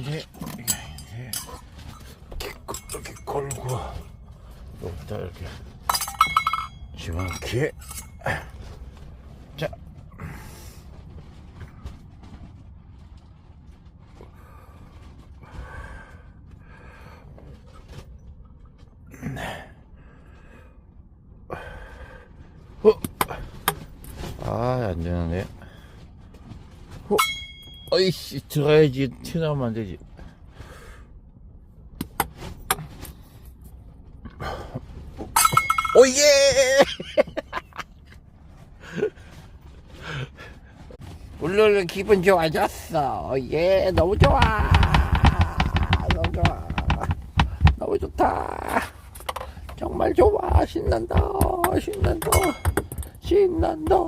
이제 이렇게 걸고 여기다 이렇게 집어넣기에 자 안 되는데. 어이씨, 들어가야지. 튀어나오면 안 되지. 오예! 오늘 기분 좋아졌어. 예, 너무 좋아. 너무 좋아. 너무 좋다. 정말 좋아. 신난다. 신난다. 신난다.